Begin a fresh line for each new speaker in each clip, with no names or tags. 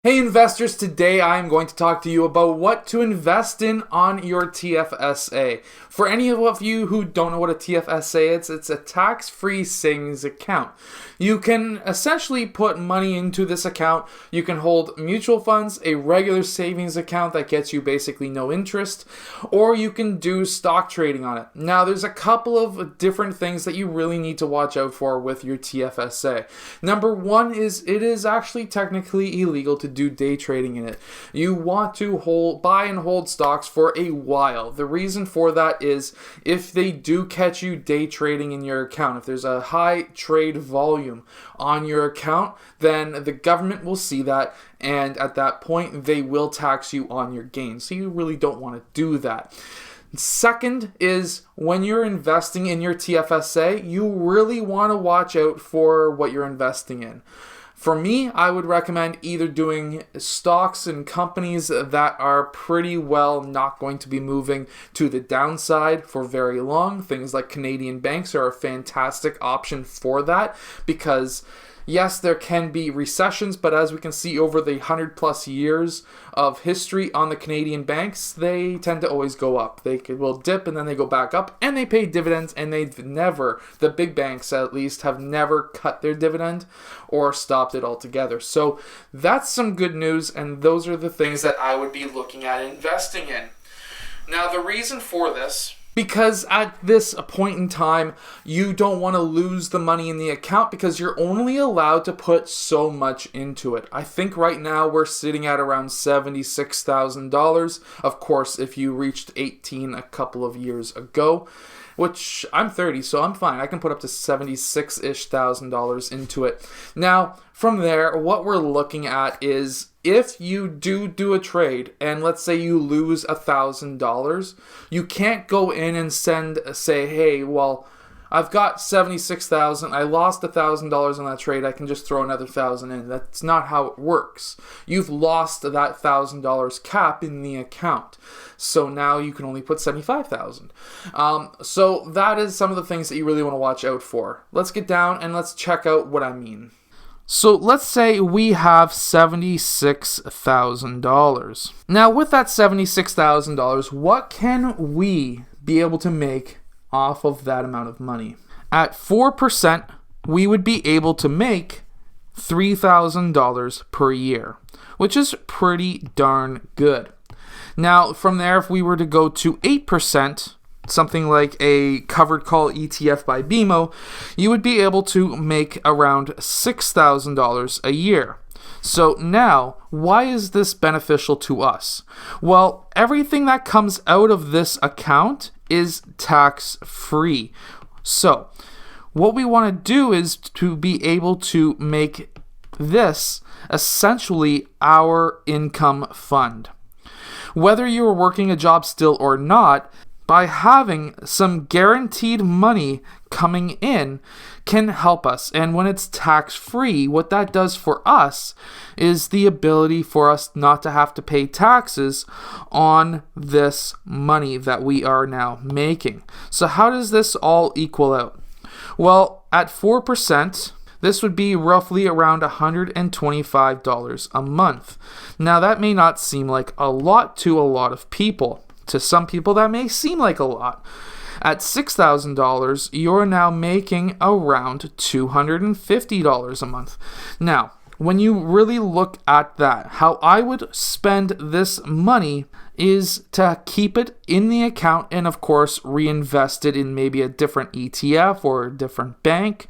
Hey investors, today I am going to talk to you about what to invest in on your TFSA. For any of you who don't know what a TFSA is, it's a tax-free savings account. You can essentially put money into this account. You can hold mutual funds, a regular savings account that gets you basically no interest, or you can do stock trading on it. Now, there's a couple of different things that you really need to watch out for with your TFSA. Number one is it is actually technically illegal to do day trading in it. You want to buy and hold stocks for a while. The reason for that is if they do catch you day trading in your account, if there's a high trade volume on your account, then the government will see that, and at that point they will tax you on your gains. So you really don't want to do that. Second is when you're investing in your TFSA, you really want to watch out for what you're investing in. For me, I would recommend either doing stocks and companies that are pretty well not going to be moving to the downside for very long. Things like Canadian banks are a fantastic option for that because yes, there can be recessions, but as we can see over the 100+ years of history on the Canadian banks, they tend to always go up. They will dip and then they go back up and they pay dividends, and the big banks at least, have never cut their dividend or stopped it altogether. So that's some good news, and those are the things that I would be looking at investing in. Now, the reason for this, because at this point in time, you don't want to lose the money in the account because you're only allowed to put so much into it. I think right now we're sitting at around $76,000. Of course, if you reached 18 a couple of years ago, which I'm 30, so I'm fine. I can put up to $76,000 into it. Now, from there, what we're looking at is if you do a trade and let's say you lose $1,000, you can't go in and say, hey, well, I've got 76,000. I lost $1,000 on that trade. I can just throw another 1,000 in. That's not how it works. You've lost that $1,000 cap in the account. So now you can only put 75,000. So that is some of the things that you really want to watch out for. Let's get down and let's check out what I mean. So let's say we have $76,000. Now with that $76,000, what can we be able to make off of that amount of money? At 4%, we would be able to make $3,000 per year, which is pretty darn good. Now from there, if we were to go to 8%, something like a covered call ETF by BMO, you would be able to make around $6,000 a year. So now, why is this beneficial to us? Well, everything that comes out of this account is tax-free. So what we want to do is to be able to make this essentially our income fund. Whether you're working a job still or not, by having some guaranteed money coming in can help us. And when it's tax-free, what that does for us is the ability for us not to have to pay taxes on this money that we are now making. So how does this all equal out? Well, at 4%, this would be roughly around $125 a month. Now, that may not seem like a lot to a lot of people. To some people, that may seem like a lot. At $6,000, you're now making around $250 a month. Now, when you really look at that, how I would spend this money is to keep it in the account and, of course, reinvest it in maybe a different ETF or a different bank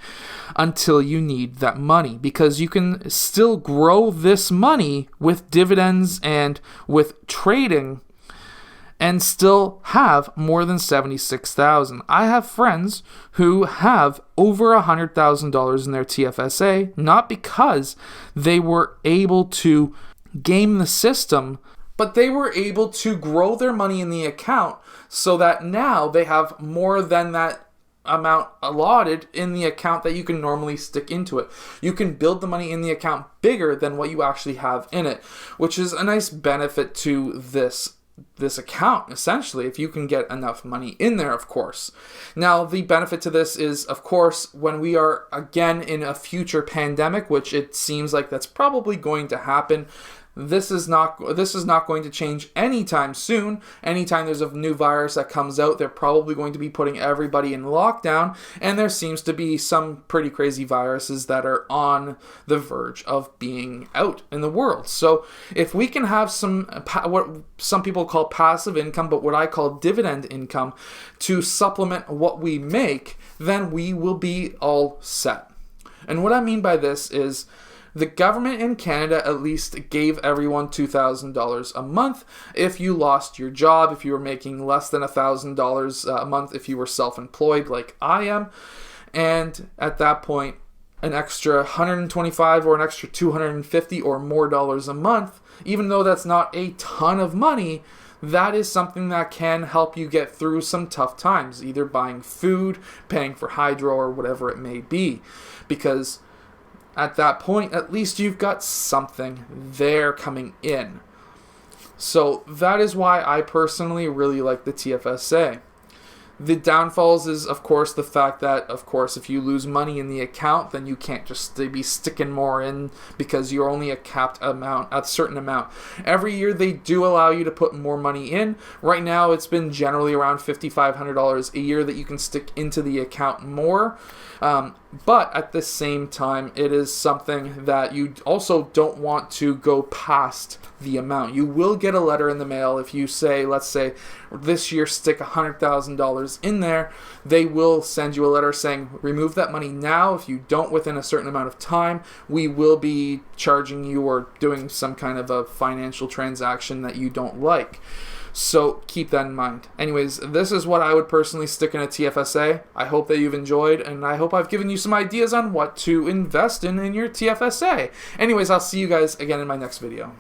until you need that money, because you can still grow this money with dividends and with trading and still have more than $76,000. I have friends who have over $100,000 in their TFSA, not because they were able to game the system, but they were able to grow their money in the account so that now they have more than that amount allotted in the account that you can normally stick into it. You can build the money in the account bigger than what you actually have in it, which is a nice benefit to this account, essentially, if you can get enough money in there, of course. Now, the benefit to this is, of course, when we are again in a future pandemic, which it seems like that's probably going to happen, This is not going to change anytime soon. Anytime there's a new virus that comes out, they're probably going to be putting everybody in lockdown, and there seems to be some pretty crazy viruses that are on the verge of being out in the world. So if we can have what some people call passive income, but what I call dividend income, to supplement what we make, then we will be all set. And what I mean by this is, the government in Canada at least gave everyone $2,000 a month if you lost your job, if you were making less than $1,000 a month, if you were self-employed like I am. And at that point, an extra $125 or an extra $250 or more dollars a month, even though that's not a ton of money, that is something that can help you get through some tough times, either buying food, paying for hydro, or whatever it may be. Because at that point, at least you've got something there coming in. So that is why I personally really like the TFSA. The downfalls is, of course, the fact that, of course, if you lose money in the account, then you can't just be sticking more in because you're only a certain amount. Every year they do allow you to put more money in. Right now it's been generally around $5,500 a year that you can stick into the account more. But at the same time, it is something that you also don't want to go past the amount. You will get a letter in the mail if you say, let's say, this year stick $100,000 in there. They will send you a letter saying, remove that money now. If you don't within a certain amount of time, we will be charging you or doing some kind of a financial transaction that you don't like. So keep that in mind. Anyways, this is what I would personally stick in a TFSA. I hope that you've enjoyed, and I hope I've given you some ideas on what to invest in your TFSA. Anyways, I'll see you guys again in my next video.